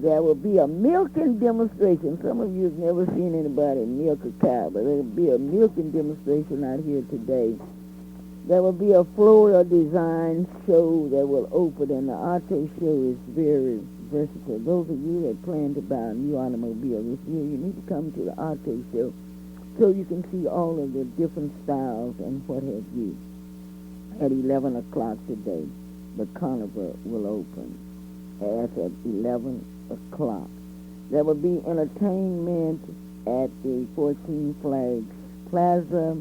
There will be a milking demonstration. Some of you have never seen anybody milk a cow, but there will be a milking demonstration out here today. There will be a floral design show that will open, and the auto show is very versatile. Those of you that plan to buy a new automobile this year, you need to come to the auto show so you can see all of the different styles and what have you. At 11 o'clock today, the carnival will open. As at 11 o'clock. There will be entertainment at the 14 Flags Plaza.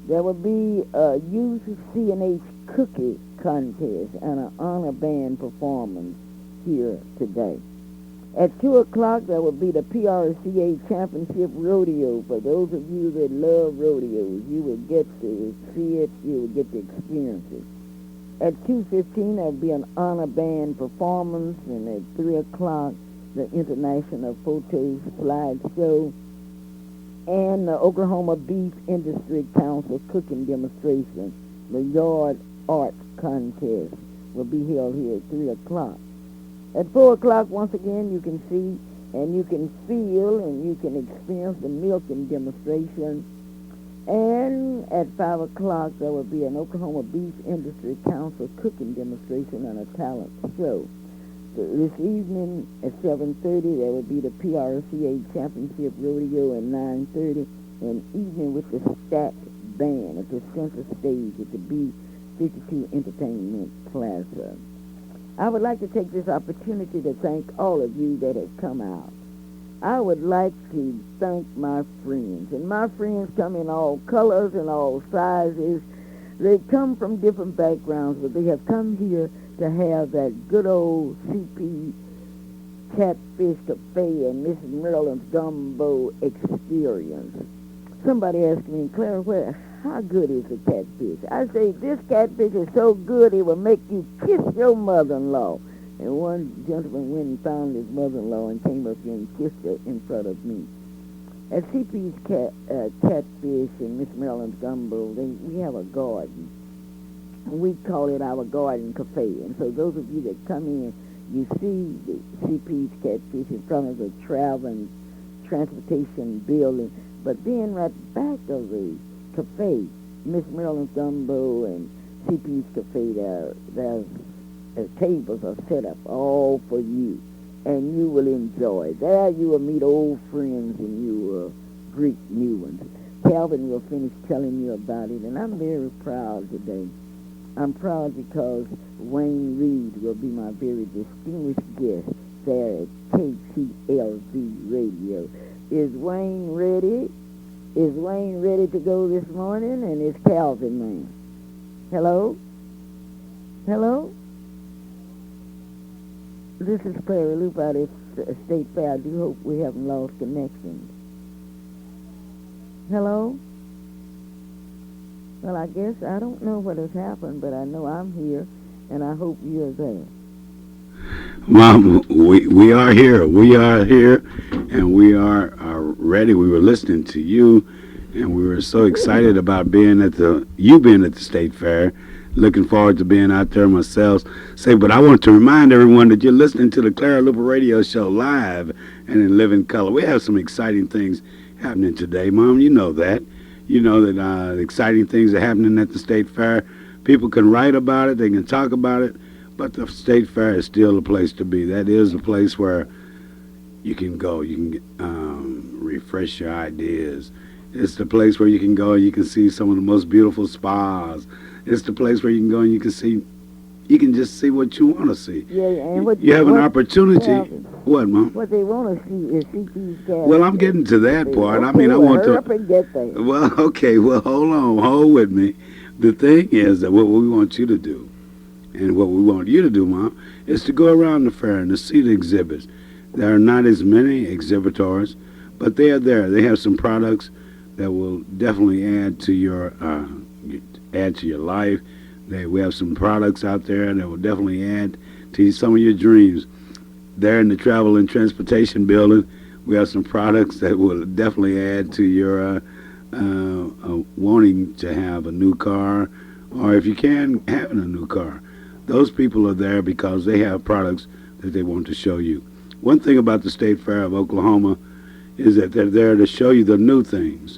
There will be a youth C&H cookie contest and an honor band performance here today. At 2 o'clock, there will be the PRCA Championship Rodeo. For those of you that love rodeos, you will get to see it, you will get to experience it. At 2:15, there will be an honor band performance, and at 3 o'clock, the International Photos Slide Show and the Oklahoma Beef Industry Council cooking demonstration. The Yard Art Contest will be held here at 3 o'clock. At 4 o'clock, once again, you can see and you can feel and you can experience the milking demonstration. And at 5 o'clock, there will be an Oklahoma Beef Industry Council cooking demonstration and a talent show. So this evening at 7:30, there will be the PRCA Championship Rodeo at 9:30, and evening with the Stack Band at the center stage at the B52 Entertainment Plaza. I would like to take this opportunity to thank all of you that have come out. I would like to thank my friends, and my friends come in all colors and all sizes. They come from different backgrounds, but they have come here to have that good old CP Catfish Cafe and Miss Maryland's Gumbo experience. Somebody asked me, Clara, how good is the catfish? I say, this catfish is so good it will make you kiss your mother-in-law. And one gentleman went and found his mother-in-law and came up here and kissed her in front of me. At CP's Catfish and Miss Maryland's Gumbo, we have a garden. We call it our garden cafe. And so those of you that come in, you see the CP's Catfish in front of the traveling transportation building. But then right back of the cafe, Miss Maryland's Gumbo and CP's Cafe, there's tables are set up all for you, and you will enjoy. There you will meet old friends and you will greet new ones. Calvin will finish telling you about it, and I'm very proud today. I'm proud because Wayne Reed will be my very distinguished guest there at KTLV Radio. Is Wayne ready? Is Wayne ready to go this morning? And is Calvin, man? Hello? Hello? This is Clara, Luper out at State Fair. I do hope we haven't lost connection. Hello? Well, I guess I don't know what has happened, but I know I'm here, and I hope you're there. Mom, we are here. We are here, and we are ready. We were listening to you, and we were so excited about being at the State Fair. Looking forward to being out there myself. But I want to remind everyone that you're listening to the Clara Luper Radio Show live and in living color. We have some exciting things happening today, Mom. You know that. You know that exciting things are happening at the State Fair. People can write about it. They can talk about it. But the State Fair is still a place to be. That is a place where you can go. You can refresh your ideas. It's the place where you can go and you can see some of the most beautiful spas. It's the place where you can go and you can just see what you want to see. Yeah, and what you have an opportunity. What, Mom? What they want to see is CP's Catfish. Well, I'm getting to that part. Okay, I mean, I want hurry to. Up and get there. Well, okay. Well, hold with me. The thing is that what we want you to do, and what we want you to do, Mom, is to go around the fair and to see the exhibits. There are not as many exhibitors, but they are there. They have some products that will definitely add to your life. We have some products out there that will definitely add to some of your dreams. There in the Travel and Transportation Building, we have some products that will definitely add to your wanting to have a new car, or if you can, having a new car. Those people are there because they have products that they want to show you. one thing about the State Fair of Oklahoma is that they're there to show you the new things.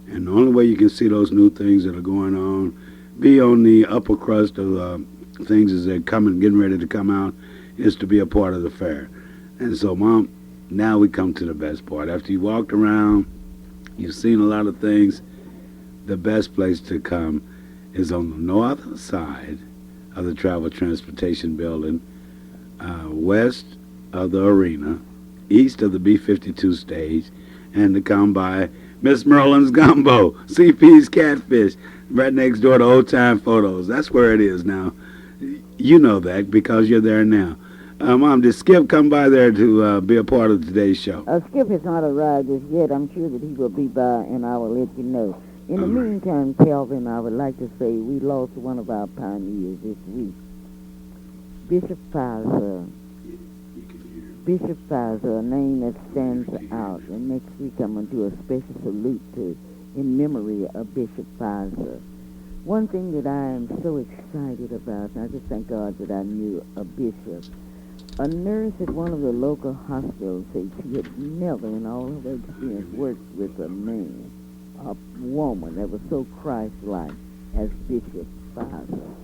And the only way you can see those new things that are going on, be on the upper crust of things as they're coming, getting ready to come out, is to be a part of the fair. And so, Mom, now we come to the best part. After you walked around, you've seen a lot of things, the best place to come is on the north side of the Travel Transportation Building, west of the arena, east of the B-52 stage, and to come by Miss Merlin's Gumbo, CP's Catfish, right next door to Old Time Photos. That's where it is now. You know that because you're there now. Mom, did Skip come by there to be a part of today's show? Skip has not arrived as yet. I'm sure that he will be by, and I will let you know. In the meantime, Calvin, I would like to say we lost one of our pioneers this week. Bishop Pfizer. Bishop Pfizer, a name that stands out. And next week I'm going to do a special salute in memory of Bishop Pfizer. One thing that I am so excited about, and I just thank God that I knew a bishop. A nurse at one of the local hospitals said she had never in all of her experience worked with a man, a woman that was so Christ-like as Bishop Pfizer.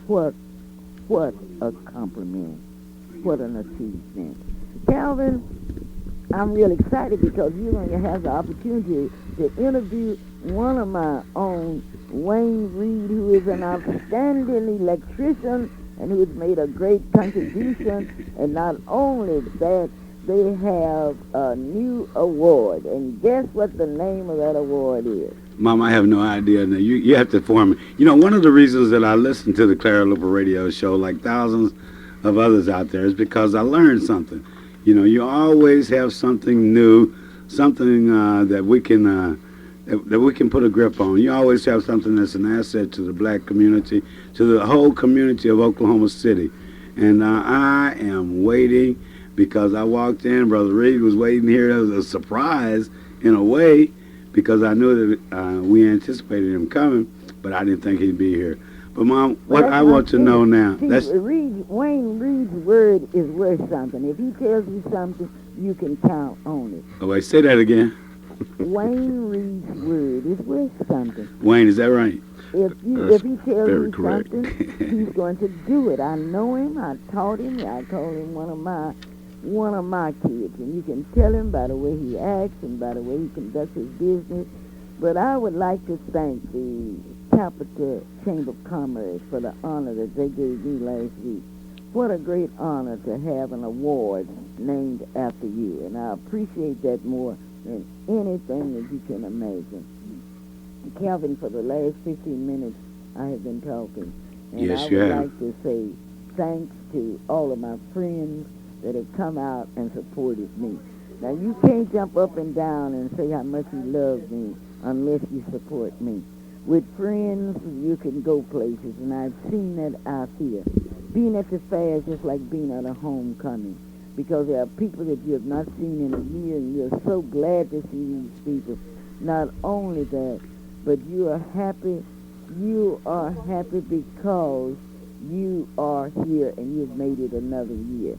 What a compliment. What an achievement. Calvin, I'm real excited because you're going to have the opportunity to interview one of my own, Wayne Reed, who is an outstanding electrician and who has made a great contribution. And not only that, they have a new award. And guess what the name of that award is? Mom, I have no idea. Now, you have to inform me. You know, one of the reasons that I listen to the Clara Luper radio show, like thousands of others out there, is because I learned something. You know, you always have something new, something that we can put a grip on. You always have something that's an asset to the black community, to the whole community of Oklahoma City. And I am waiting because I walked in. Brother Reed was waiting here as a surprise in a way because I knew that we anticipated him coming, but I didn't think he'd be here. But, Mom, what I want to know now... Wayne Reed's word is worth something. If he tells you something, you can count on it. Oh, wait, say that again. Wayne Reed's word is worth something. Wayne, is that right? If he tells you something, he's going to do it. I know him. I taught him. I call him one of my kids. And you can tell him by the way he acts and by the way he conducts his business. But I would like to thank the Capital Chamber of Commerce for the honor that they gave me last week. What a great honor to have an award named after you. And I appreciate that more than anything that you can imagine. Calvin, for the last 15 minutes, I have been talking. And yes, I would like to say thanks to all of my friends that have come out and supported me. Now, you can't jump up and down and say how much you love me unless you support me. With friends, you can go places, and I've seen that out here. Being at the fair is just like being at a homecoming, because there are people that you have not seen in a year, and you're so glad to see these people. Not only that, but you are happy. You are happy because you are here, and you've made it another year.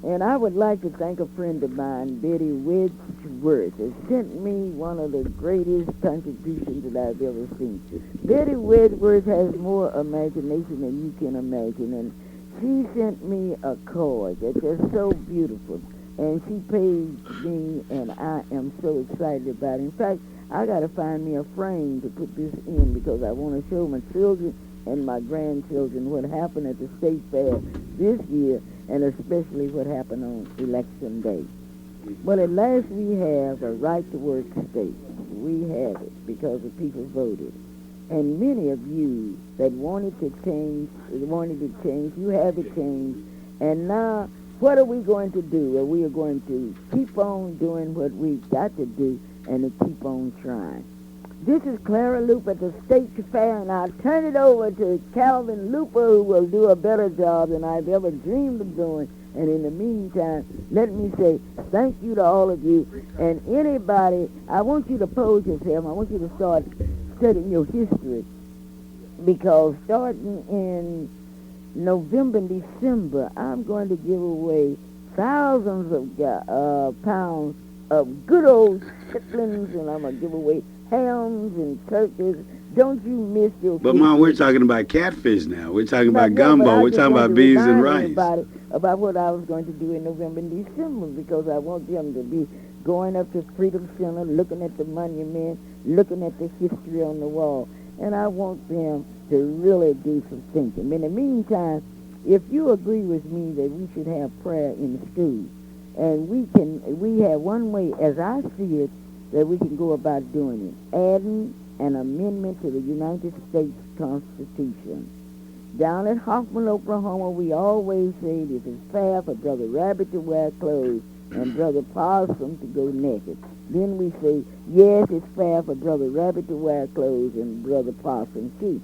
And I would like to thank a friend of mine, Betty Wedgeworth, who sent me one of the greatest contributions that I've ever seen. Betty Wedgeworth has more imagination than you can imagine, and she sent me a card that's just so beautiful. And she paid me, and I am so excited about it. In fact, I got to find me a frame to put this in because I want to show my children and my grandchildren what happened at the state fair this year, and especially what happened on Election Day. Well, at last we have a right-to-work state. We have it because the people voted. And many of you that wanted to change, you have it changed. And now, what are we going to do? Well, we are going to keep on doing what we've got to do and to keep on trying. This is Clara Luper at the State Fair, and I'll turn it over to Calvin Luper, who will do a better job than I've ever dreamed of doing. And in the meantime, let me say thank you to all of you. And anybody, I want you to pose yourself. I want you to start studying your history, because starting in November and December, I'm going to give away thousands of pounds of good old chitlins, and I'm going to give away hams and turkeys. Don't you miss your But fish Mom, we're Christmas. talking about catfish now. We're talking Not about yet, but gumbo. I We're just talking want to about beans and remind rice. everybody about what I was going to do in November and December, because I want them to be going up to Freedom Center, looking at the monument, looking at the history on the wall, and I want them to really do some thinking. In the meantime, if you agree with me that we should have prayer in school, and we have one way, as I see it, that we can go about doing it, adding an amendment to the United States Constitution. Down at Hoffman, Oklahoma, we always say if it's fair for Brother Rabbit to wear clothes and Brother Possum to go naked. Then we say, yes, it's fair for Brother Rabbit to wear clothes and Brother Possum too.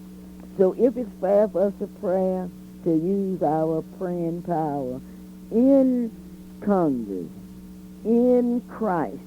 So if it's fair for us to pray, to use our praying power in Congress, in crisis,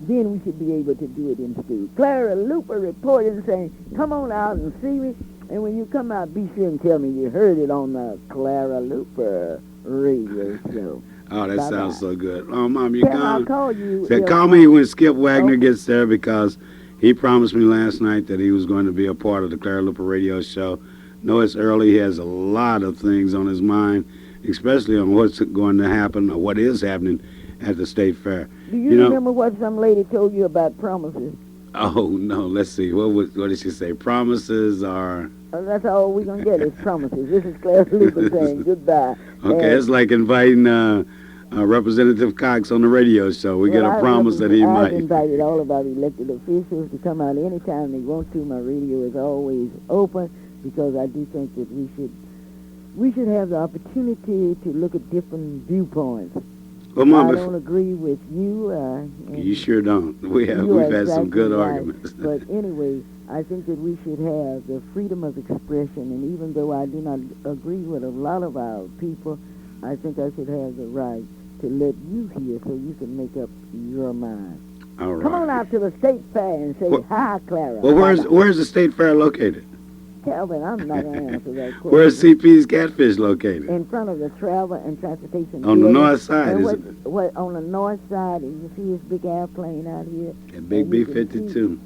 then we should be able to do it in school. Clara Luper reporting saying, come on out and see me. And when you come out, be sure and tell me you heard it on the Clara Luper radio show. Oh, that Bye-bye. sounds so good. Oh, Mom, you Can I gone? call you? Said, if call I- me when Skip Wagner Okay. gets there, because he promised me last night that he was going to be a part of the Clara Luper radio show. Know it's early. He has a lot of things on his mind, especially on what's going to happen or what is happening at the state fair. Do you You know- remember what some lady told you about promises? Oh no, let's see. What did she say? Promises are That's all we're going to get is promises. This is Clara Luper saying goodbye. okay. It's like inviting Representative Cox on the radio show. We get a promise that he I've might. invited all of our elected officials to come out anytime they want to. My radio is always open, because I do think that we should have the opportunity to look at different viewpoints. Well, Mom, I don't agree with you. you sure don't. We've had some good arguments. But anyway, I think that we should have the freedom of expression, and even though I do not agree with a lot of our people, I think I should have the right to let you hear so you can make up your mind. All right. Come on out to the state fair and say, hi, Clara. Well, where's the state fair located? Calvin, I'm not going to answer that question. Where's CP's Catfish located? In front of the Travel and Transportation On the Building. north side, And is what, it? what, on the north side, and you see this big airplane out here? At Big And you can B-52.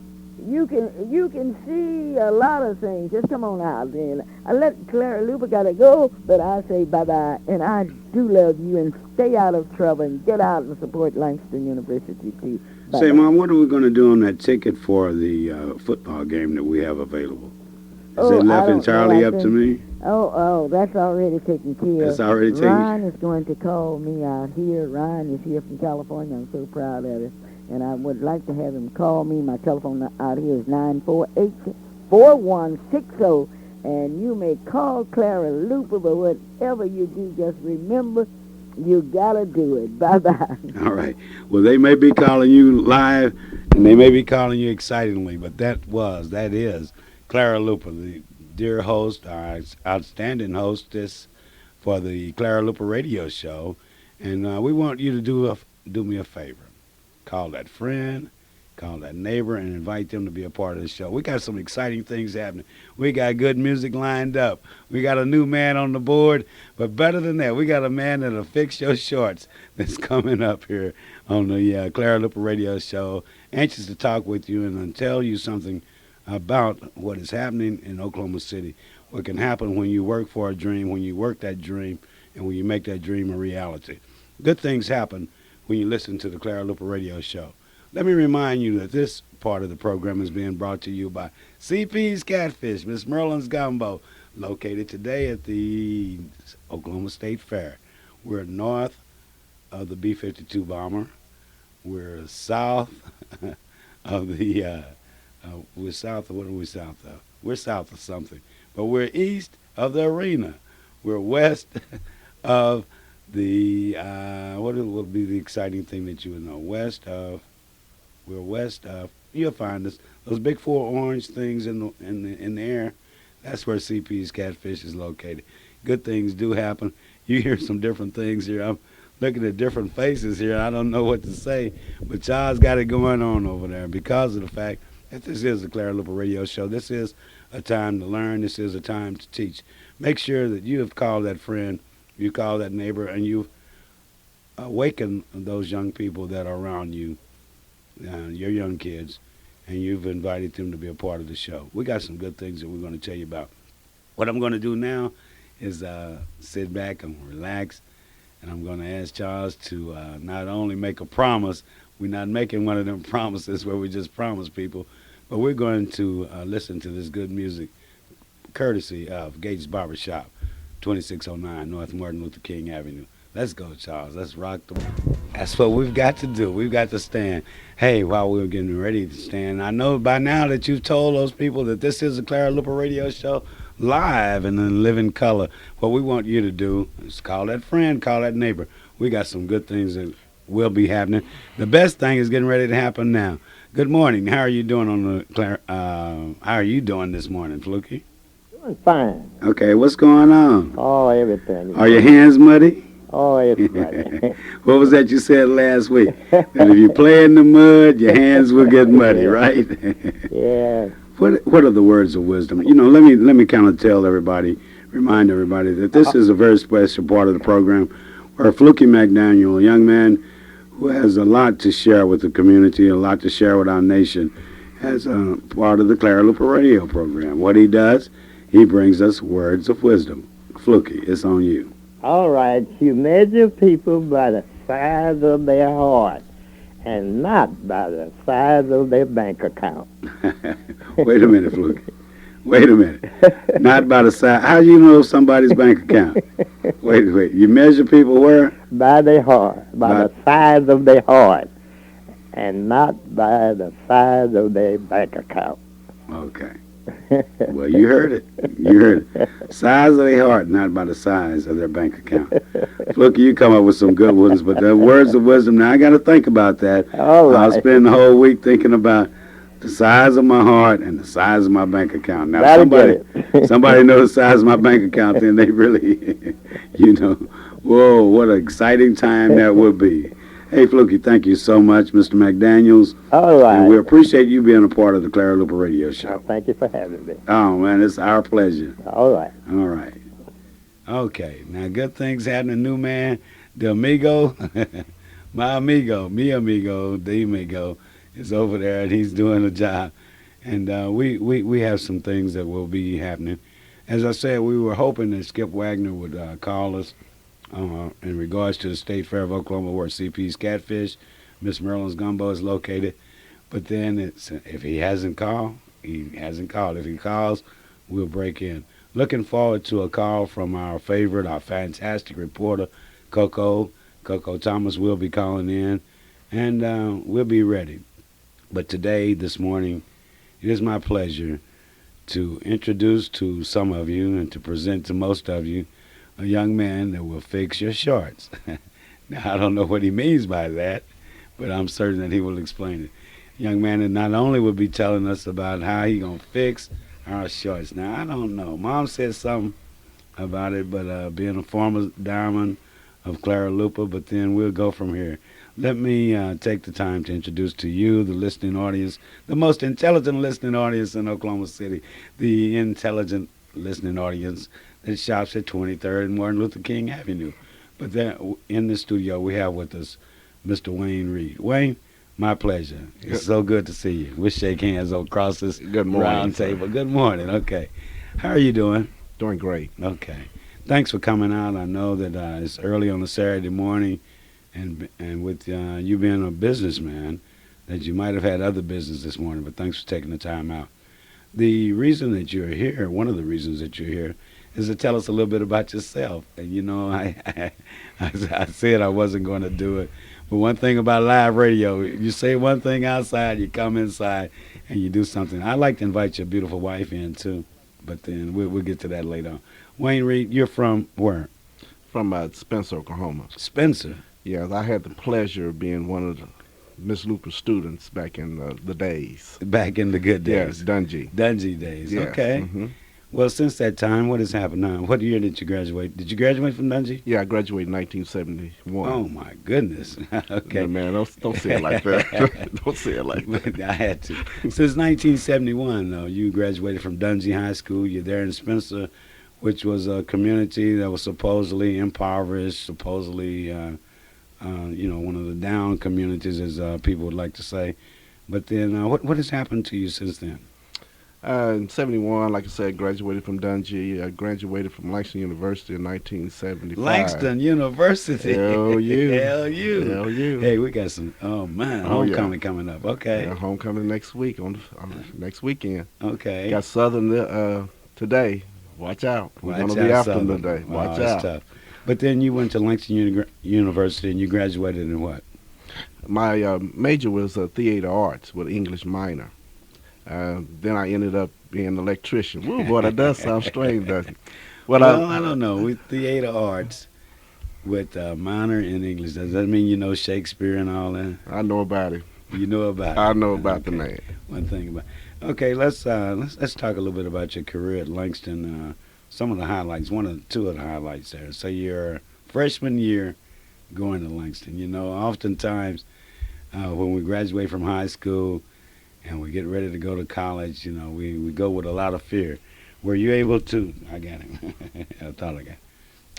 You can see a lot of things. Just come on out then. I let Clara Luper gotta go, but I say bye-bye. And I do love you, and stay out of trouble and get out and support Langston University too. Bye-bye. Say, Mom, what are we going to do on that ticket for the football game that we have available? Is Oh, it I left don't entirely know. I up to think- me? Oh, that's already taken care of. That's already taken. Ryan is going to call me out here. Ryan is here from California. I'm so proud of it. And I would like to have him call me. My telephone out here is 948-4160. And you may call Clara Luper, but whatever you do, just remember, you got to do it. Bye-bye. All right. Well, they may be calling you live, and they may be calling you excitingly, but that is Clara Luper, the dear host, our outstanding hostess for the Clara Luper radio show. And we want you to do me a favor. Call that friend, call that neighbor, and invite them to be a part of the show. We got some exciting things happening. We got good music lined up. We got a new man on the board. But better than that, we got a man that'll fix your shorts that's coming up here on the Clara Luper radio show. Anxious to talk with you and tell you something about what is happening in Oklahoma City, what can happen when you work for a dream, when you work that dream, and when you make that dream a reality. Good things happen when you listen to the Clara Luper radio show. Let me remind you that this part of the program is being brought to you by CP's Catfish, Miss Merlin's Gumbo, located today at the Oklahoma State Fair. We're north of the B-52 bomber. We're south of the, we're south of, what are we south of? We're south of something. But we're east of the arena. We're west of the, what will be the exciting thing that you would know? We're west of, you'll find us, those big four orange things in the air, that's where CP's Catfish is located. Good things do happen. You hear some different things here. I'm looking at different faces here. I don't know what to say, but y'all's got it going on over there because of the fact that this is the Clara Luper radio show. This is a time to learn. This is a time to teach. Make sure that you have called that friend, you call that neighbor, and you've awaken those young people that are around you, your young kids, and you've invited them to be a part of the show. We got some good things that we're going to tell you about. What I'm going to do now is sit back and relax, and I'm going to ask Charles to not only make a promise. We're not making one of them promises where we just promise people, but we're going to listen to this good music courtesy of Gates Barbershop, 2609 North Martin Luther King Avenue. Let's go, Charles. Let's rock the. That's what we've got to do. We've got to stand. Hey, while we were getting ready to stand, I know by now that you've told those people that this is the Clara Luper Radio Show live and in living color. What we want you to do is call that friend, call that neighbor. We got some good things that will be happening. The best thing is getting ready to happen now. Good morning. How are you doing on the Clara? How are you doing this morning, Fluky? Doing fine. Okay, what's going on? Oh, everything. Are your hands muddy? Oh, everything. What was that you said last week? That if you play in the mud, your hands will get muddy, right? Yeah. What are the words of wisdom? You know, let me kind of tell everybody, remind everybody that this is a very special part of the program where Fluky McDaniel, a young man who has a lot to share with the community, a lot to share with our nation, as a part of the Clara Luper Radio program. What he does, he brings us words of wisdom. Fluky, it's on you. All right. You measure people by the size of their heart and not by the size of their bank account. Wait a minute, Fluky. Wait a minute. Not by the size. How do you know somebody's bank account? Wait. You measure people where? By their heart. By the size of their heart and not by the size of their bank account. Okay. Well, you heard it. You heard it. Size of their heart, not by the size of their bank account. Look, you come up with some good ones, but the words of wisdom, now I got to think about that. All right. I'll spend the whole week thinking about the size of my heart and the size of my bank account. Now, somebody knows the size of my bank account, then they really, whoa, what an exciting time that would be. Hey, Fluky, thank you so much, Mr. McDaniels. All right. And we appreciate you being a part of the Clara Luper Radio Show. Well, thank you for having me. Oh, man, it's our pleasure. All right. All right. Okay, now good things happening, new man. The amigo, my amigo, mi amigo, the amigo is over there, and he's doing a job. And we have some things that will be happening. As I said, we were hoping that Skip Wagner would call us in regards to the State Fair of Oklahoma, where CP's Catfish, Miss Merlin's Gumbo is located. But then if he hasn't called, he hasn't called. If he calls, we'll break in. Looking forward to a call from our favorite, our fantastic reporter, Coco. Coco Thomas will be calling in, and we'll be ready. But today, this morning, it is my pleasure to introduce to some of you and to present to most of you a young man that will fix your shorts. Now, I don't know what he means by that, but I'm certain that he will explain it. A young man that not only will be telling us about how he going to fix our shorts. Now, I don't know. Mom said something about it, but being a former diamond of Clara Luper, but then we'll go from here. Let me take the time to introduce to you, the listening audience, the most intelligent listening audience in Oklahoma City, the intelligent listening audience that shops at 23rd and Martin Luther King Avenue. But then in the studio, we have with us Mr. Wayne Reed. Wayne, my pleasure. It's so good to see you. We'll shake hands across this round table. Good morning. Okay. How are you doing? Doing great. Okay. Thanks for coming out. I know that it's early on a Saturday morning, and with you being a businessman, that you might have had other business this morning, but thanks for taking the time out. The reason that you're here, one of the reasons that you're here, is to tell us a little bit about yourself. And I said I wasn't going to do it, but one thing about live radio, you say one thing outside, you come inside, and you do something. I'd like to invite your beautiful wife in too, but then we'll get to that later on. Wayne Reed, you're from where? From Spencer, Oklahoma. Spencer. Yes, I had the pleasure of being one of the Miss Luper students back in the days. Back in the good days. Yes, Dungy. Dungy days. Yes. Okay. Mm-hmm. Well, since that time, what has happened now? What year did you graduate? Did you graduate from Dungy? Yeah, I graduated in 1971. Oh, my goodness. Okay. No, man, don't say it like that. Don't say it like that. I had to. Since 1971, though, you graduated from Dungy High School. You're there in Spencer, which was a community that was supposedly impoverished, supposedly one of the down communities, as people would like to say. But then, what has happened to you since then? In 71, like I said, graduated from Dungey. I graduated from Langston University in 1975. Langston University. Hell you. Hell you. Hell you. Hey, we got some. Oh man, Oh, yeah. homecoming coming up. Okay. Yeah, homecoming next week on next weekend. Okay. Got Southern today. Watch out. We're Watch going to be out, after them Southern. today. Wow, Watch that's out. tough. But then you went to Langston University and you graduated in what? My major was theater arts with English minor. Then I ended up being an electrician. Woo, boy, that does sound strange, doesn't it? Well, I don't know. With theater arts, with minor in English, does that mean you know Shakespeare and all that? I know about it. You know about it. I know about the man. One thing about. Okay, let's talk a little bit about your career at Langston. Some of the highlights, two of the highlights there. So your freshman year going to Langston. Oftentimes when we graduate from high school and we get ready to go to college, we go with a lot of fear. Were you able to? I got him. I thought I got him.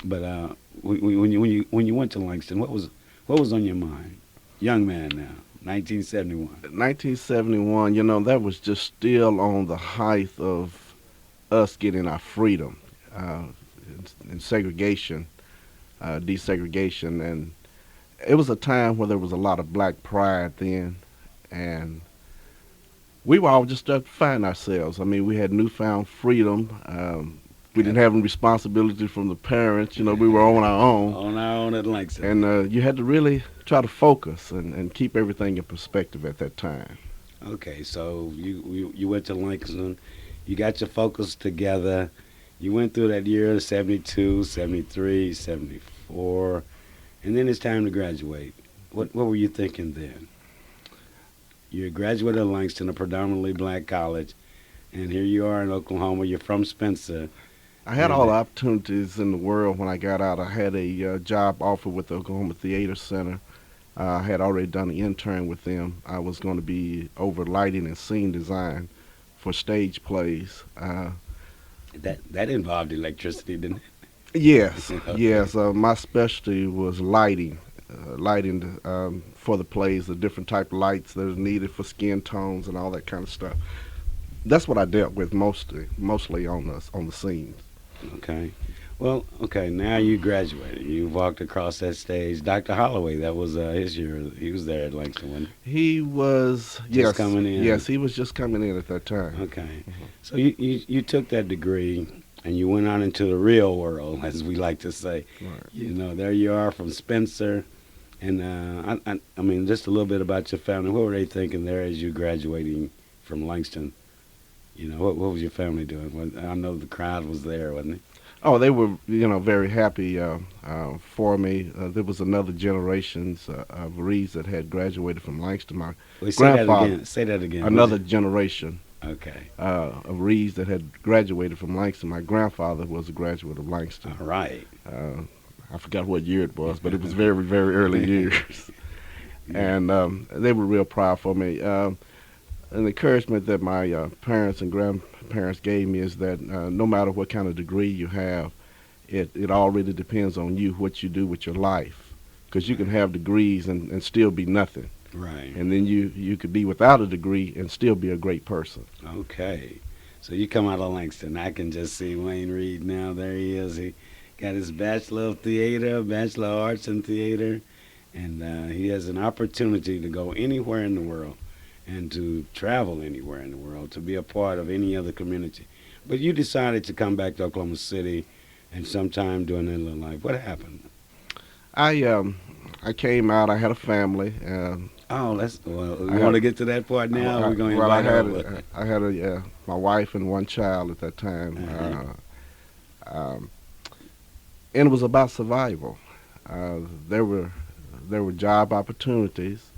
But when you went to Langston, what was on your mind, young man now, 1971? 1971, that was just still on the height of us getting our freedom and segregation, desegregation, and it was a time where there was a lot of black pride then, and we were all just starting to find ourselves. I mean, we had newfound freedom. We didn't have any responsibility from the parents. We were on our own. On our own at Langston. And you had to really try to focus and keep everything in perspective at that time. Okay, so you went to Langston. You got your focus together. You went through that year, 72, 73, 74, and then it's time to graduate. What were you thinking then? You graduated at Langston, a predominantly black college, and here you are in Oklahoma. You're from Spencer. I had all the opportunities in the world when I got out. I had a job offer with the Oklahoma Theater Center. I had already done an intern with them. I was going to be over lighting and scene design for stage plays. That involved electricity, didn't it? Yes, Okay. yes. My specialty was lighting for the plays, the different type of lights that are needed for skin tones and all that kind of stuff. That's what I dealt with mostly on the scenes. Okay. Well, okay, now you graduated. You walked across that stage. Dr. Holloway, that was his year. He was there at Langston, wasn't He was Just coming in. Yes, he was just coming in at that time. he? Okay. So you took that degree and you went out into the real world, as we like to say. Right. There you are from Spencer. And I mean, just a little bit about your family. What were they thinking there as you graduating from Langston? What was your family doing? I know the crowd was there, wasn't it? Oh, they were, very happy for me. There was another generation of Reeds that had graduated from Langston. My Wait, grandfather. Say that again. Another generation Okay. of Reeds that had graduated from Langston. My grandfather was a graduate of Langston. All right. I forgot what year it was, but it was very, very early years. And they were real proud for me. An encouragement that my parents and grandparents gave me is that no matter what kind of degree you have, it all really depends on you, what you do with your life. Because you can have degrees and still be nothing. Right. And then you could be without a degree and still be a great person. Okay. So you come out of Langston. I can just see Wayne Reed now. There he is. He got his Bachelor of Theater, Bachelor of Arts in Theater, and he has an opportunity to go anywhere in the world and to travel anywhere in the world, to be a part of any other community. But you decided to come back to Oklahoma City and sometime during that little life. What happened? I came out. I had a family. Oh, we want to get to that part now? We're going to well, invite I had my wife and one child at that time. And it was about survival. There were job opportunities,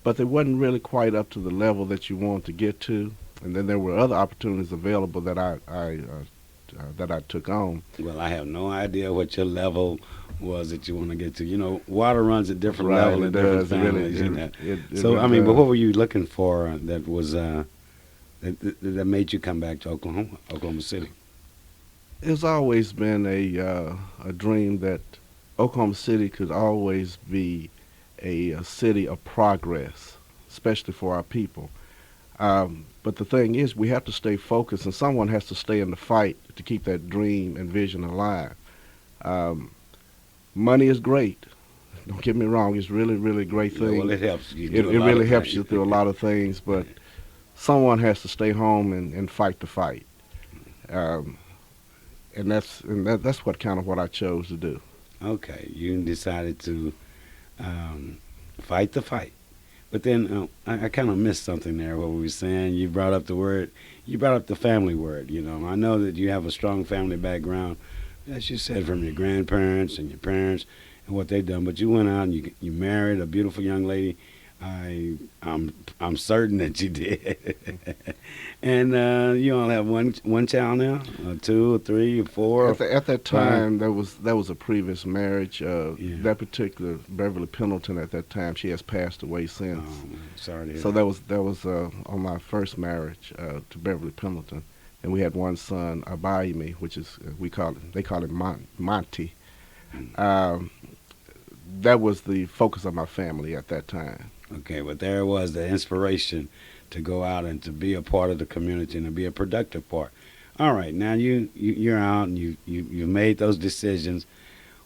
but they wasn't really quite up to the level that you wanted to get to. And then there were other opportunities available that I took on. Well, I have no idea what your level was that you want to get to. Water runs at different Right, levels in it different does. families. It So, really I mean, but does. what were you looking for that was that made you come back to Oklahoma City? It's always been a dream that Oklahoma City could always be a city of progress, especially for our people. But the thing is, we have to stay focused, and someone has to stay in the fight to keep that dream and vision alive. Um, Money is great. Don't get me wrong; it's really, really a great Yeah, well, thing. it helps you It, do a it lot really of helps things. you through a lot of things, but someone has to stay home and fight the fight. Um, and that's what kind of what I chose to do. Okay, you decided to um, fight the fight. But then I kind of missed something there. What we were saying, you brought up the word, you brought up the family word. You know, I know that you have a strong family background, as you said, from your grandparents and your parents and what they've done. But you went out and you married a beautiful young lady. I'm certain that you did. And you all have one child now, or two, or three, or four, or At that five. time, that was a previous marriage. Yeah. That particular Beverly Pendleton at that time, she has passed away Oh, since. man, sorry to hear So that. that was on my first marriage to Beverly Pendleton, and we had one son, Abayimi, which is they call him Monty. Mm. Um, that was the focus of my family at that time. Okay, but there was the inspiration to go out and to be a part of the community and to be a productive part. All right, now you're out and you made those decisions.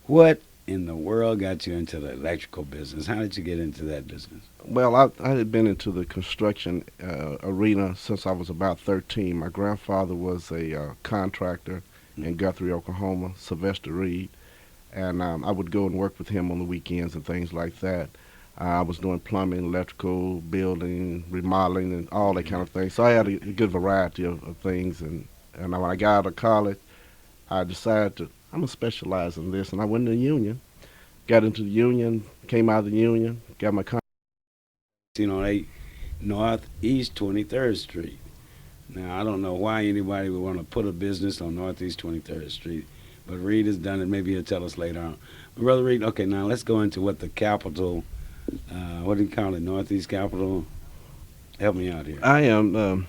What in the world got you into the electrical business? How did you get into that business? Well, I had been into the construction arena since I was about 13. My grandfather was a contractor in Guthrie, Oklahoma, Sylvester Reed, and I would go and work with him on the weekends and things like that. I was doing plumbing, electrical, building, remodeling, and all that kind of thing. So I had a good variety of things. And when I got out of college, I decided I'm gonna specialize in this, and I went to the union, got into the union, came out of the union, got my 1908 Northeast 23rd Street. Now I don't know why anybody would want to put a business on Northeast 23rd Street, but Reed has done it. Maybe he'll tell us later on. But Brother Reed, okay, now let's go into what the capital. What do you call it? Northeast Capital. Help me out here. I am,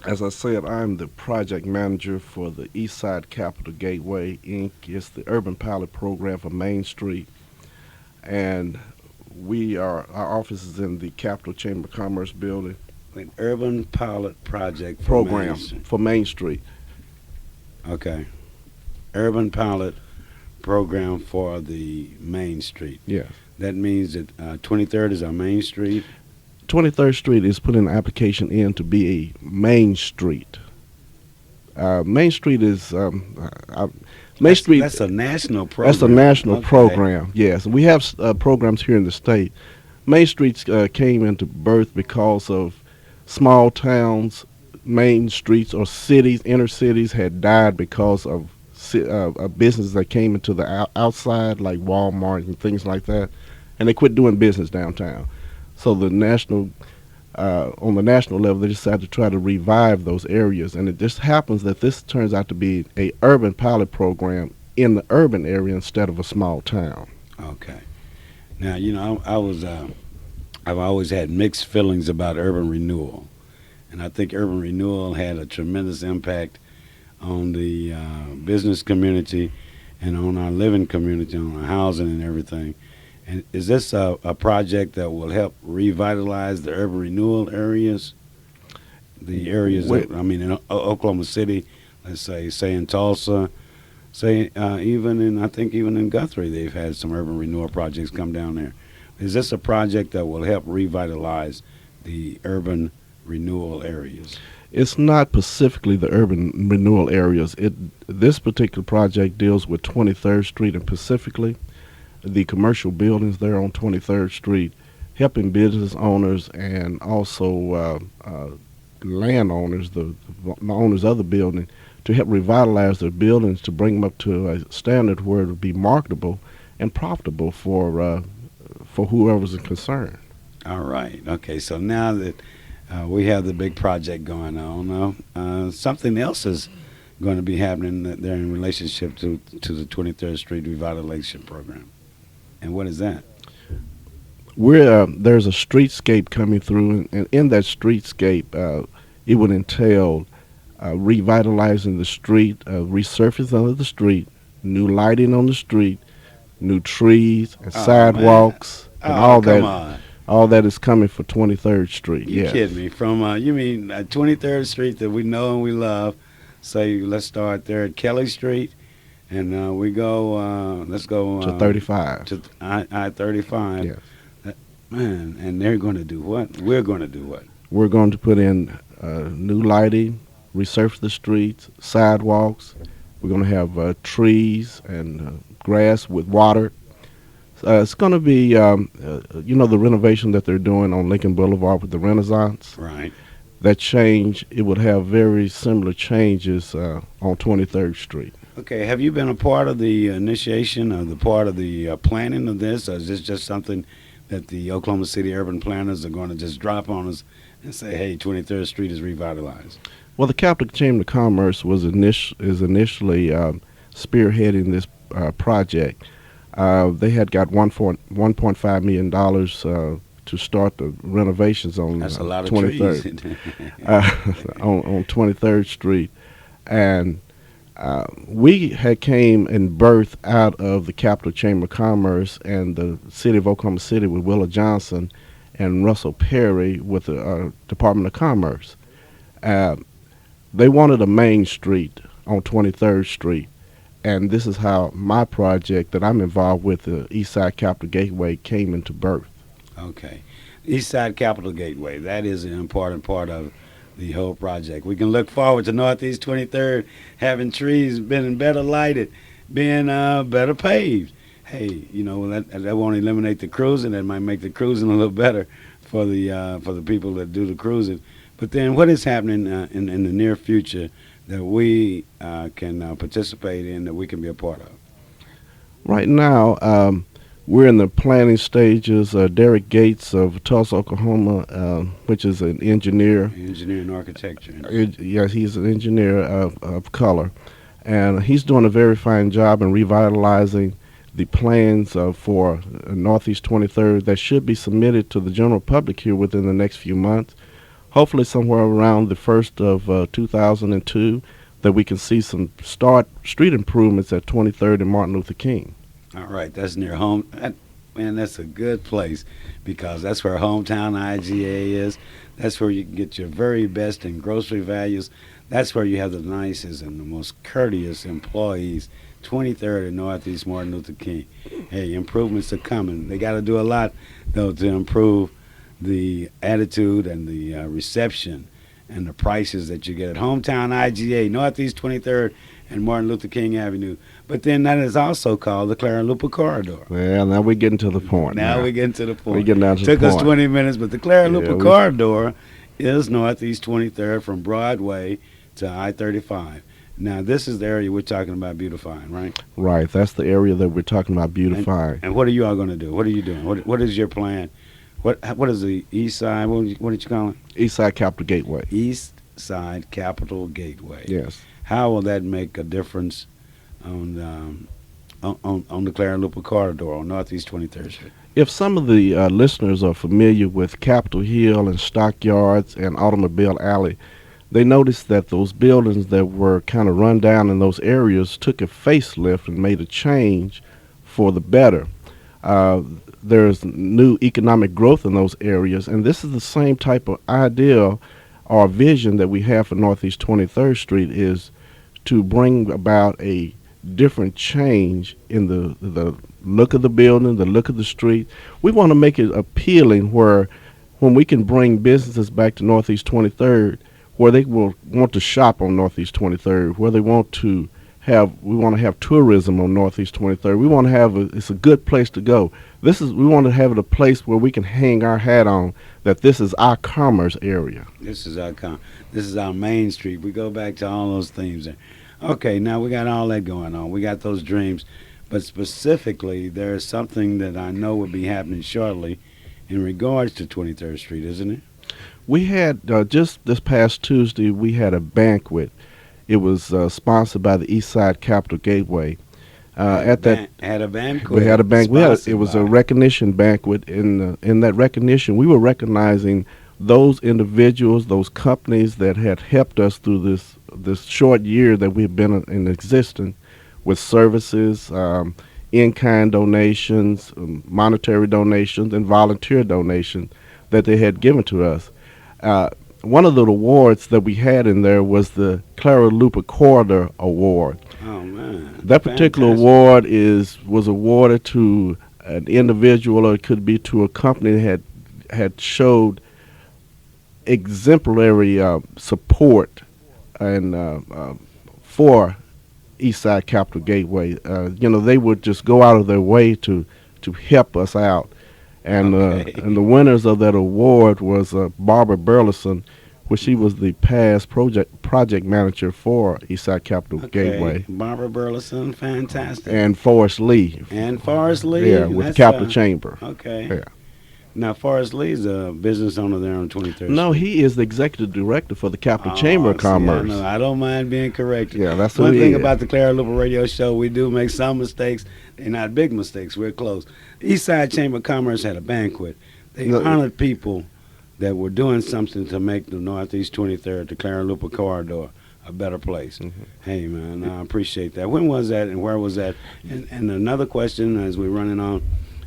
as I said, I'm the project manager for the East Side Capital Gateway Inc. It's the urban pilot program for Main Street, and our office is in the Capitol Chamber of Commerce building. An urban pilot project for Program Main Street. for Main Street. Okay. Urban pilot program for the Main Street. Yeah. That means that 23rd is our Main Street. 23rd Street is putting an application in to be a Main Street. Main Street is Main Street. That's a national program. That's a national Okay. program. Yes, we have programs here in the state. Main Streets came into birth because of small towns, main streets or cities, inner cities had died because of businesses that came into the outside, like Walmart and things like that, and they quit doing business downtown. So on the national level, they decided to try to revive those areas, and it just happens that this turns out to be a urban pilot program in the urban area instead of a small town. Okay. Now, I've always had mixed feelings about urban renewal. And I think urban renewal had a tremendous impact on the business community and on our living community, on our housing and everything. And is this a project that will help revitalize the urban renewal areas? The areas in Oklahoma City, let's say in Tulsa, I think even in Guthrie, they've had some urban renewal projects come down there. Is this a project that will help revitalize the urban renewal areas? It's not specifically the urban renewal areas. This particular project deals with 23rd Street and specifically the commercial buildings there on 23rd Street, helping business owners and also landowners, the owners of the building, to help revitalize their buildings to bring them up to a standard where it would be marketable and profitable for whoever's concerned. All right. Okay. So now that we have the big project going on, now something else is going to be happening there in relationship to the 23rd Street Revitalization Program. And what is that? There's a streetscape coming through, and in that streetscape, it would entail revitalizing the street, resurfacing of the street, new lighting on the street, new trees and Oh man. sidewalks and Oh, come on. all that is coming for 23rd Street. You Yes. kidding me? From you mean 23rd Street that we know and we love? Say let's start there at Kelly Street, and we go. Let's go To 35. to I 35. Yes. Man, and they're going to do what? We're going to do what? We're going to put in new lighting, resurface the streets, sidewalks. We're going to have trees and grass with water. It's going to be, the renovation that they're doing on Lincoln Boulevard with the Renaissance. Right. That change, it would have very similar changes on 23rd Street. Okay. Have you been a part of the initiation or the part of the planning of this, or is this just something that the Oklahoma City urban planners are going to just drop on us and say, "Hey, 23rd Street is revitalized"? Well, the Capital Chamber of Commerce is initially spearheading this project. They had got $1.5 million to start the renovations on That's a lot of 23rd trees. on 23rd Street, and we had came and birthed out of the Capital Chamber of Commerce and the City of Oklahoma City with Willa Johnson and Russell Perry with the Department of Commerce. They wanted a main street on 23rd Street, and this is how my project that I'm involved with, the Eastside Capital Gateway, came into birth. Okay. East Side Capital Gateway. That is an important part of the whole project. We can look forward to Northeast 23rd having trees, being better lighted, being better paved. Hey, that won't eliminate the cruising. That might make the cruising a little better for the people that do the cruising. But then what is happening in the near future that we can participate in, that we can be a part of? Right now, we're in the planning stages. Derek Gates of Tulsa, Oklahoma, which is an engineer. Engineering architecture. Yes, he's an engineer of color. And he's doing a very fine job in revitalizing the plans for Northeast 23rd that should be submitted to the general public here within the next few months. Hopefully somewhere around the 1st of 2002 that we can see some street improvements at 23rd and Martin Luther King. All right, that's near home. Man, that's a good place because that's where hometown IGA is. That's where you can get your very best in grocery values. That's where you have the nicest and the most courteous employees. 23rd and Northeast Martin Luther King. Hey, improvements are coming. They got to do a lot, though, to improve the attitude and the reception and the prices that you get at hometown IGA, Northeast 23rd and Martin Luther King Avenue. But then that is also called the Clara Luper Corridor. Well, now we're getting to the point. Now we're getting to the point. We're getting down to Took the point. us 20 minutes, but the Clara Luper Corridor is Northeast 23rd from Broadway to I-35. Now, this is the area we're talking about beautifying, right? Right. That's the area that we're talking about beautifying. And what are you all going to do? What are you doing? What is your plan? What is the East Side? What did you call it? East Side Capital Gateway. East Side Capital Gateway. Yes. How will that make a difference on the Clara Luper Corridor on Northeast 23rd Street? If some of the listeners are familiar with Capitol Hill and Stockyards and Automobile Alley, they noticed that those buildings that were kind of run down in those areas took a facelift and made a change for the better. There's new economic growth in those areas, and this is the same type of idea or vision that we have for Northeast 23rd Street, is to bring about a different change in the look of the building, the look of the street. We want to make it appealing where when we can bring businesses back to Northeast 23rd, where they will want to shop on Northeast 23rd, where they want to we want to have tourism on Northeast 23rd. We want to have it's a good place to go. We want to have it a place where we can hang our hat on that this is our commerce area. This is our main street. We go back to all those themes there. Okay, now we got all that going on. We got those dreams, but specifically there is something that I know will be happening shortly in regards to 23rd Street, isn't it? We had just this past Tuesday, we had a banquet. It was sponsored by the East Side Capital Gateway. Had a banquet. We had a banquet. It was a recognition banquet. In that recognition, we were recognizing those individuals, those companies that had helped us through this short year that we've been in existence with services, in-kind donations, monetary donations, and volunteer donations that they had given to us. Uh, One of the awards that we had in there was the Clara Luper Corridor Award. Oh man, That particular fantastic. award was awarded to an individual, or it could be to a company that had showed exemplary support and for Eastside Capital Gateway. They would just go out of their way to help us out. Okay. And the winners of that award was Barbara Burleson, which she was the past project manager for Eastside Capital Gateway, Barbara Burleson, fantastic. and Forrest Lee. And Forrest Lee. Yeah, with the that's, Capital Chamber. Okay. Yeah. Now, Forrest Lee's a business owner there on 23rd No, Street. he is the executive director for the Capital Chamber of Commerce. I don't mind being corrected. Yeah, that's who one he thing is. about the Clara Luper Radio Show. We do make some mistakes. They're not big mistakes. We're close. Eastside Chamber of Commerce had a banquet. They No. honored people that were doing something to make the Northeast 23rd, the Clara Luper corridor, a better place. Mm-hmm. Hey, man, I appreciate that. When was that and where was that? And another question as we're running on,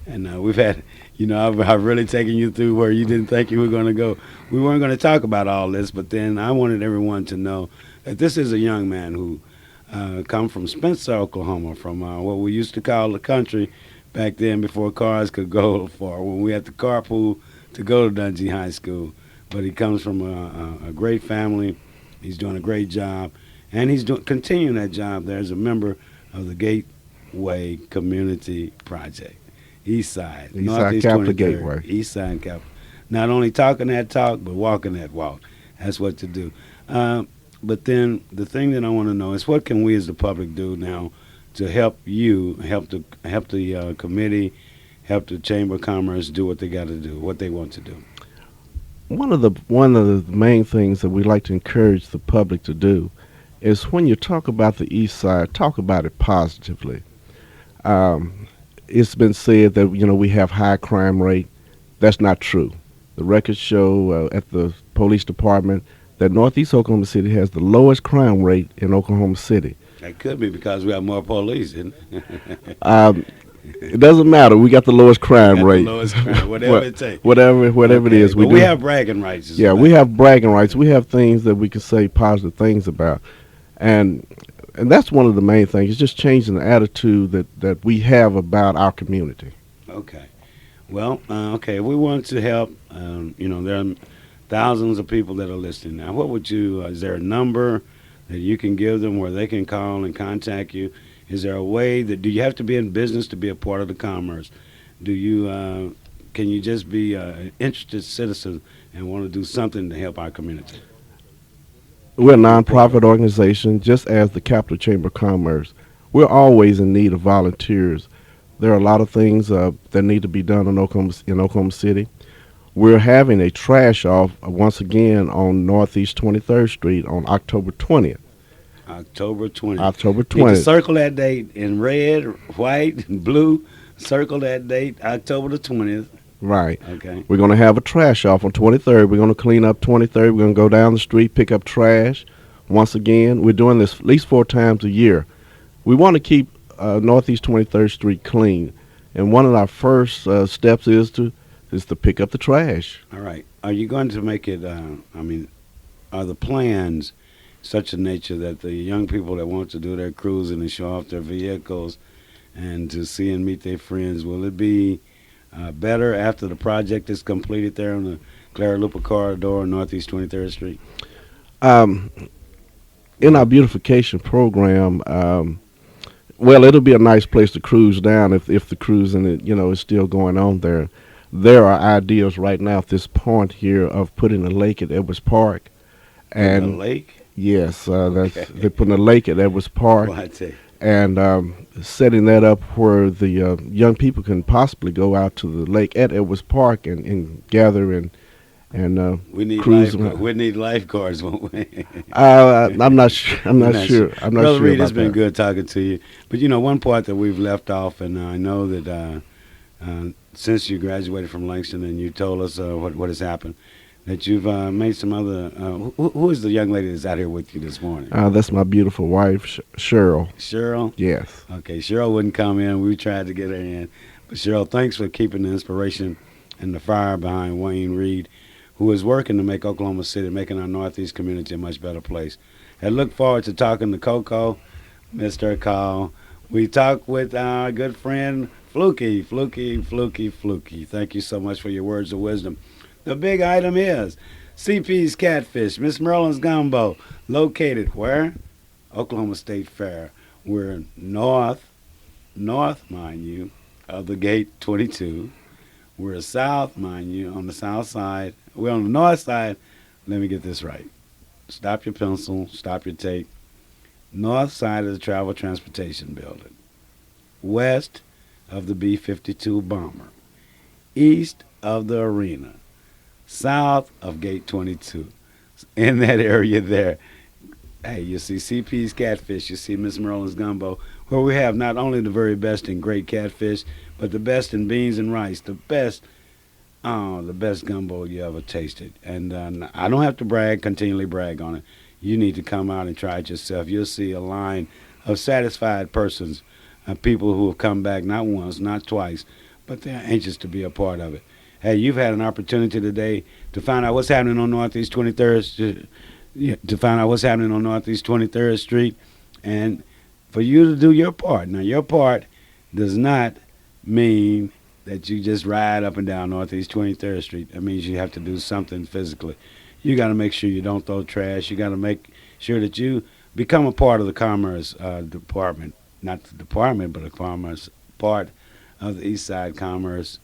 and we've had, I've really taken you through where you didn't think you were going to go. We weren't going to talk about all this, but then I wanted everyone to know that this is a young man who come from Spencer, Oklahoma, from what we used to call the country back then before cars could go far, when we had to carpool to go to Dungey High School. But he comes from a great family. He's doing a great job, and he's continuing that job there as a member of the Gateway Community Project. Eastside Northeast Capital 23rd, Gateway. Eastside Capital. Not only talking that talk, but walking that walk. That's what to do. But then the thing that I want to know is, what can we as the public do now to help you, help the committee, help the Chamber of Commerce do what they got to do, what they want to do? One of the main things that we like to encourage the public to do is, when you talk about the East Side, talk about it positively. It's been said that we have high crime rate. That's not true. The records show at the police department that Northeast Oklahoma City has the lowest crime rate in Oklahoma City. That could be because we have more police, isn't it? It doesn't matter. We got the lowest crime Got rate. the lowest crime, whatever it takes. Whatever it Okay, is. but we have bragging rights. Yeah, we have bragging rights. We have things that we can say positive things about, and that's one of the main things. It's just changing the attitude that we have about our community. Okay. Well, okay. We want to help. There are thousands of people that are listening now. What would you? Is there a number that you can give them where they can call and contact you? Is there a way that, do you have to be in business to be a part of the commerce? Do you? Can you just be an interested citizen and want to do something to help our community? We're a nonprofit organization, just as the Capital Chamber of Commerce. We're always in need of volunteers. There are a lot of things that need to be done in Oklahoma City. We're having a trash off once again on Northeast 23rd Street on October 20th. October 20th. October Need to 20th. circle that date in red, white, and blue. Circle that date, October the 20th. Right. Okay. We're going to have a trash off on 23rd. We're going to clean up 23rd. We're going to go down the street, pick up trash. Once again, we're doing this at least 4 times a year. We want to keep Northeast 23rd Street clean, and one of our first steps is to pick up the trash. All right. Are you going to make it, are the plans such a nature that the young people that want to do their cruising and show off their vehicles and to see and meet their friends, will it be better after the project is completed there on the Clara Luper corridor on Northeast 23rd Street? In our beautification program, it'll be a nice place to cruise down if the cruising is still going on there. There are ideas right now at this point here of putting a lake at Edwards Park, and a lake? yes, they're putting a lake at Edwards Park, Well, I tell you. and setting that up where the young people can possibly go out to the lake at Edwards Park and gather and We need cruise we need lifeguards, won't we? I'm not sure. I'm not sure. I'm not Brother sure Reed, about it's been that. good talking to you. But one part that we've left off, and I know that since you graduated from Langston and you told us what has happened, that you've made some other. Who is the young lady that's out here with you this morning? That's my beautiful wife, Cheryl. Cheryl? Yes. Okay, Cheryl wouldn't come in. We tried to get her in. But Cheryl, thanks for keeping the inspiration and the fire behind Wayne Reed, who is working to make Oklahoma City, making our Northeast community a much better place. And look forward to talking to Coco, Mr. Call. We talk with our good friend Fluky. Thank you so much for your words of wisdom. The big item is CP's Catfish, Miss Merlin's Gumbo, located where? Oklahoma State Fair. We're north, mind you, of the gate 22. We're south, mind you, on the south side. We're on the north side. Let me get this right. Stop your pencil, stop your tape. North side of the Travel Transportation Building. West of the B-52 bomber. East of the arena. South of gate 22. In that area there. Hey, you see CP's Catfish, you see Miss Merlin's Gumbo, where we have not only the very best in great catfish, but the best in beans and rice, the best gumbo you ever tasted. And I don't have to continually brag on it. You need to come out and try it yourself. You'll see a line of satisfied persons, people who have come back not once, not twice, but they're anxious to be a part of it. Hey, you've had an opportunity today to find out what's happening on Northeast 23rd, to find out what's happening on Northeast 23rd Street, and for you to do your part. Now, your part does not mean that you just ride up and down Northeast 23rd Street. That means you have to do something physically. You got to make sure you don't throw trash. You got to make sure that you become a part of the Commerce Department. Not the department, but a Commerce part of the East Side Commerce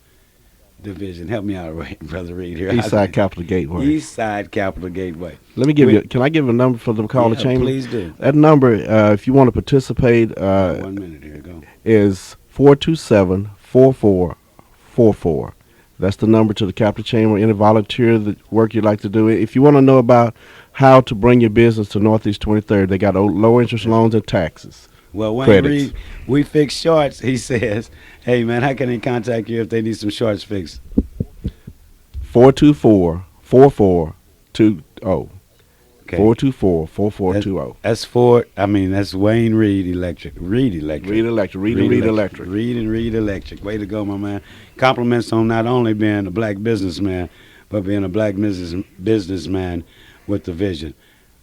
Division. Help me out, Brother Reed here. East Side Capitol Gateway. East Side Capitol Gateway. Let me give you. Can I give a number for the caller chamber? Please do. That number, if you want to participate, 1 minute here. Go. Is 427-4444. That's the number to the Capitol Chamber. Any volunteer work you'd like to do. If you want to know about how to bring your business to Northeast 23rd, they got low interest loans and taxes. Well, Wayne Reed, we fix shorts, he says. Hey, man, how can they contact you if they need some shorts fixed? 424-4420. Okay. 424-4420. That's Wayne Reed Electric. Reed Electric. Reed Electric. Reed Electric. Way to go, my man. Compliments on not only being a black businessman, but being a black businessman with the vision.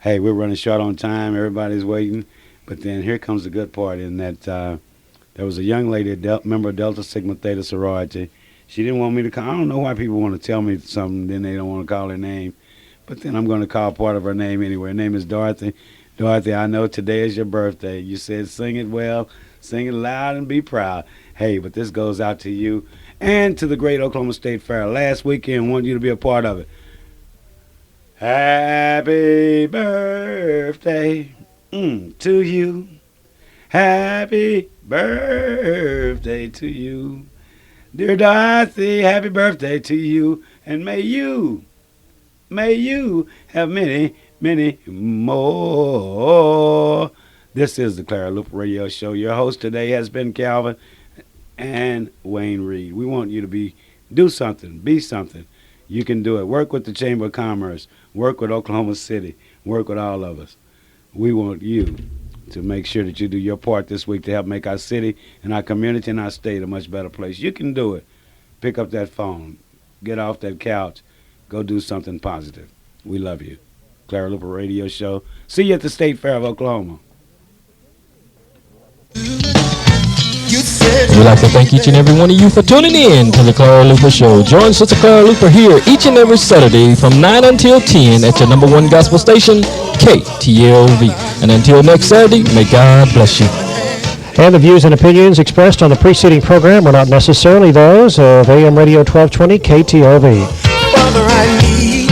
Hey, we're running short on time. Everybody's waiting. But then here comes the good part in that there was a young lady, member of Delta Sigma Theta sorority. She didn't want me to call. I don't know why people want to tell me something, then they don't want to call her name. But then I'm going to call part of her name anyway. Her name is Dorothy. Dorothy, I know today is your birthday. You said sing it well, sing it loud, and be proud. Hey, but this goes out to you and to the great Oklahoma State Fair. Last weekend, wanted you to be a part of it. Happy birthday to you. Happy birthday to you. Dear Dorothy, happy birthday to you. And may you have many, many more. This is the Clara Luper Radio Show. Your host today has been Calvin and Wayne Reed. We want you to do something, be something. You can do it. Work with the Chamber of Commerce. Work with Oklahoma City. Work with all of us. We want you to make sure that you do your part this week to help make our city and our community and our state a much better place. You can do it. Pick up that phone. Get off that couch. Go do something positive. We love you. Clara Luper Radio Show. See you at the State Fair of Oklahoma. We'd like to thank each and every one of you for tuning in to the Clara Luper Show. Join Sister Clara Luper here each and every Saturday from 9 until 10 at your number one gospel station, KTLV. And until next Saturday, may God bless you. And the views and opinions expressed on the preceding program are not necessarily those of AM Radio 1220 KTLV. Father, I need